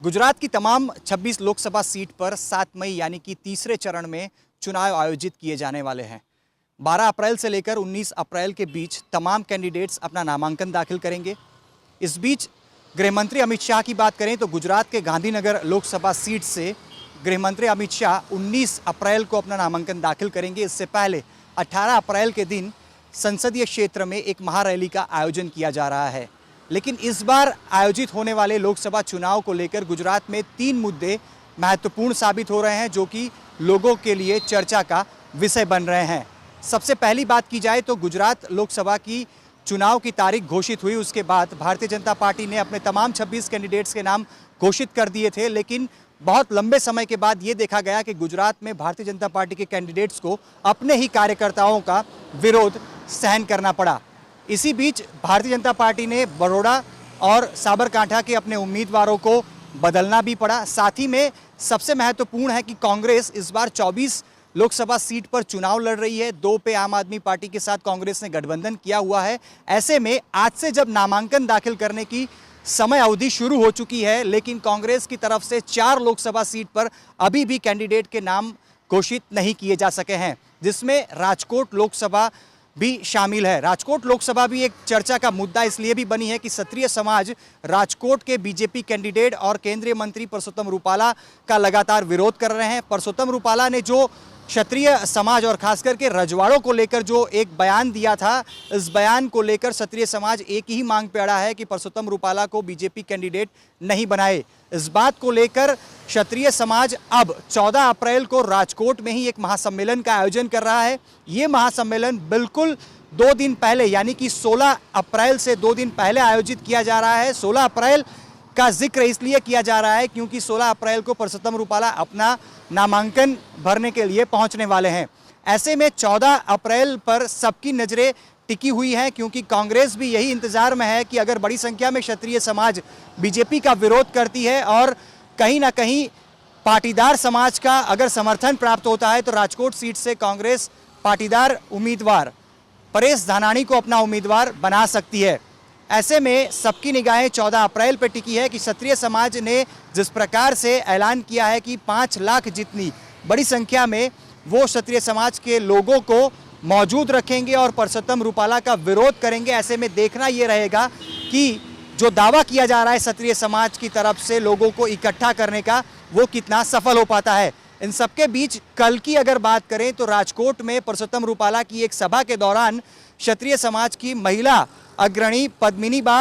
गुजरात की तमाम 26 लोकसभा सीट पर 7 मई यानी कि तीसरे चरण में चुनाव आयोजित किए जाने वाले हैं। 12 अप्रैल से लेकर 19 अप्रैल के बीच तमाम कैंडिडेट्स अपना नामांकन दाखिल करेंगे। इस बीच गृहमंत्री अमित शाह की बात करें तो गुजरात के गांधीनगर लोकसभा सीट से गृहमंत्री अमित शाह 19 अप्रैल को अपना नामांकन दाखिल करेंगे। इससे पहले 18 अप्रैल के दिन संसदीय क्षेत्र में एक महारैली का आयोजन किया जा रहा है। लेकिन इस बार आयोजित होने वाले लोकसभा चुनाव को लेकर गुजरात में 3 मुद्दे महत्वपूर्ण साबित हो रहे हैं, जो कि लोगों के लिए चर्चा का विषय बन रहे हैं। सबसे पहली बात की जाए तो गुजरात लोकसभा की चुनाव की तारीख घोषित हुई, उसके बाद भारतीय जनता पार्टी ने अपने तमाम 26 कैंडिडेट्स के नाम घोषित कर दिए थे। लेकिन बहुत लंबे समय के बाद ये देखा गया कि गुजरात में भारतीय जनता पार्टी के कैंडिडेट्स को अपने ही कार्यकर्ताओं का विरोध सहन करना पड़ा। इसी बीच भारतीय जनता पार्टी ने बड़ौदा और साबरकांठा के अपने उम्मीदवारों को बदलना भी पड़ा। साथ ही में सबसे महत्वपूर्ण है कि कांग्रेस इस बार 24 लोकसभा सीट पर चुनाव लड़ रही है। 2 पे आम आदमी पार्टी के साथ कांग्रेस ने गठबंधन किया हुआ है। ऐसे में आज से जब नामांकन दाखिल करने की समय अवधि शुरू हो चुकी है, लेकिन कांग्रेस की तरफ से 4 लोकसभा सीट पर अभी भी कैंडिडेट के नाम घोषित नहीं किए जा सके हैं, जिसमें राजकोट लोकसभा भी शामिल है। राजकोट लोकसभा भी एक चर्चा का मुद्दा इसलिए भी बनी है कि क्षत्रिय समाज राजकोट के बीजेपी कैंडिडेट और केंद्रीय मंत्री परसोत्तम रुपाला का लगातार विरोध कर रहे हैं। परसोत्तम रुपाला ने जो क्षत्रिय समाज और खासकर के रजवाड़ों को लेकर जो एक बयान दिया था, इस बयान को लेकर क्षत्रिय समाज एक ही मांग पे अड़ा है कि परसोत्तम रुपाला को बीजेपी कैंडिडेट नहीं बनाए। इस बात को लेकर क्षत्रिय समाज अब 14 अप्रैल को राजकोट में ही एक महासम्मेलन का आयोजन कर रहा है। ये महासम्मेलन बिल्कुल 2 दिन पहले यानी कि 16 अप्रैल से 2 दिन पहले आयोजित किया जा रहा है। 16 अप्रैल का जिक्र इसलिए किया जा रहा है क्योंकि 16 अप्रैल को परसोत्तम रुपाला अपना नामांकन भरने के लिए पहुंचने वाले हैं। ऐसे में 14 अप्रैल पर सबकी नज़रें टिकी हुई हैं, क्योंकि कांग्रेस भी यही इंतजार में है कि अगर बड़ी संख्या में क्षत्रिय समाज बीजेपी का विरोध करती है और कहीं ना कहीं पाटीदार समाज का अगर समर्थन प्राप्त होता है तो राजकोट सीट से कांग्रेस पाटीदार उम्मीदवार परेश धानाणी को अपना उम्मीदवार बना सकती है। ऐसे में सबकी निगाहें 14 अप्रैल पर टिकी है कि क्षत्रिय समाज ने जिस प्रकार से ऐलान किया है कि 5 लाख जितनी बड़ी संख्या में वो क्षत्रिय समाज के लोगों को मौजूद रखेंगे और परसोत्तम रुपाला का विरोध करेंगे। ऐसे में देखना ये रहेगा कि जो दावा किया जा रहा है क्षत्रिय समाज की तरफ से लोगों को इकट्ठा करने का, वो कितना सफल हो पाता है। इन सबके बीच कल की अगर बात करें तो राजकोट में परसोत्तम रुपाला की एक सभा के दौरान क्षत्रिय समाज की महिला अग्रणी पद्मिनी बा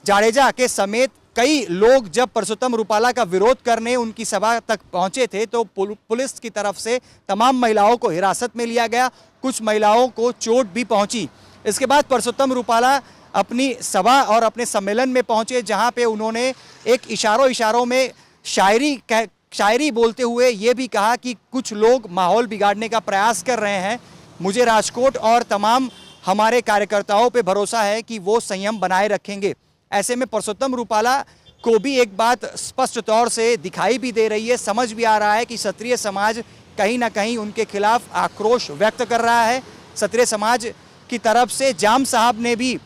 जाडेजा के समेत कई लोग जब परसोत्तम रुपाला का विरोध करने उनकी सभा तक पहुंचे थे तो पुलिस की तरफ से तमाम महिलाओं को हिरासत में लिया गया। कुछ महिलाओं को चोट भी पहुंची। इसके बाद परसोत्तम रुपाला अपनी सभा और अपने सम्मेलन में पहुंचे, जहां पे उन्होंने एक इशारों में शायरी बोलते हुए ये भी कहा कि कुछ लोग माहौल बिगाड़ने का प्रयास कर रहे हैं। मुझे राजकोट और तमाम हमारे कार्यकर्ताओं पे भरोसा है कि वो संयम बनाए रखेंगे। ऐसे में परसोत्तम रुपाला को भी एक बात स्पष्ट तौर से दिखाई भी दे रही है, समझ भी आ रहा है कि क्षत्रिय समाज कहीं ना कहीं उनके खिलाफ आक्रोश व्यक्त कर रहा है। क्षत्रिय समाज की तरफ से जाम साहब ने भी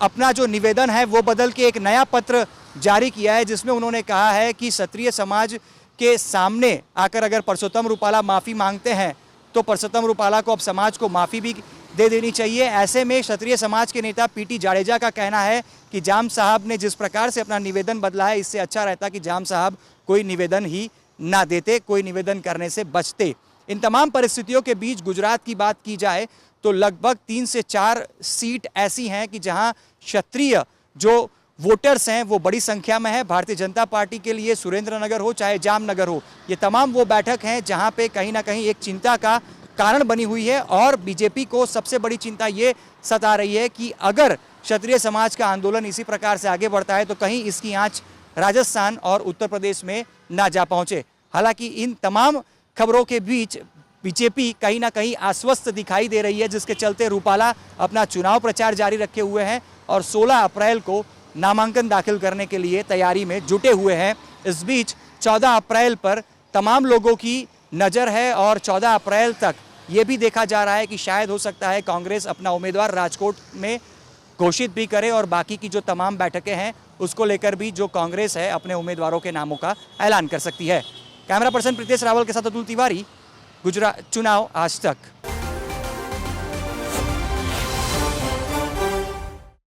अपना जो निवेदन है वो बदल के एक नया पत्र जारी किया है, जिसमें उन्होंने कहा है कि क्षत्रिय समाज के सामने आकर अगर परसोत्तम रुपाला माफ़ी मांगते हैं तो परसोत्तम रुपाला को अब समाज को माफ़ी भी दे देनी चाहिए। ऐसे में क्षत्रिय समाज के नेता पीटी जाडेजा का कहना है कि जाम साहब ने जिस प्रकार से अपना निवेदन बदला है, इससे अच्छा रहता कि जाम साहब कोई निवेदन ही ना देते, कोई निवेदन करने से बचते। इन तमाम परिस्थितियों के बीच गुजरात की बात की जाए तो लगभग 3 से 4 सीट ऐसी हैं कि जहां क्षत्रिय जो वोटर्स हैं वो बड़ी संख्या में है। भारतीय जनता पार्टी के लिए सुरेंद्रनगर हो चाहे जामनगर हो, ये तमाम वो बैठक हैं जहां पे कहीं ना कहीं एक चिंता का कारण बनी हुई है। और बीजेपी को सबसे बड़ी चिंता ये सता रही है कि अगर क्षत्रिय समाज का आंदोलन इसी प्रकार से आगे बढ़ता है तो कहीं इसकी आंच राजस्थान और उत्तर प्रदेश में ना जा पहुंचे। हालांकि इन तमाम खबरों के बीच बीजेपी कहीं ना कहीं आश्वस्त दिखाई दे रही है, जिसके चलते रुपाला अपना चुनाव प्रचार जारी रखे हुए हैं और 16 अप्रैल को नामांकन दाखिल करने के लिए तैयारी में जुटे हुए हैं। इस बीच 14 अप्रैल पर तमाम लोगों की नज़र है और 14 अप्रैल तक ये भी देखा जा रहा है कि शायद हो सकता है कांग्रेस अपना उम्मीदवार राजकोट में घोषित भी करे और बाकी की जो तमाम बैठकें हैं उसको लेकर भी जो कांग्रेस है अपने उम्मीदवारों के नामों का ऐलान कर सकती है। कैमरा पर्सन प्रीतेश रावल के साथ अतुल तिवारी, गुजरात चुनाव आज तक।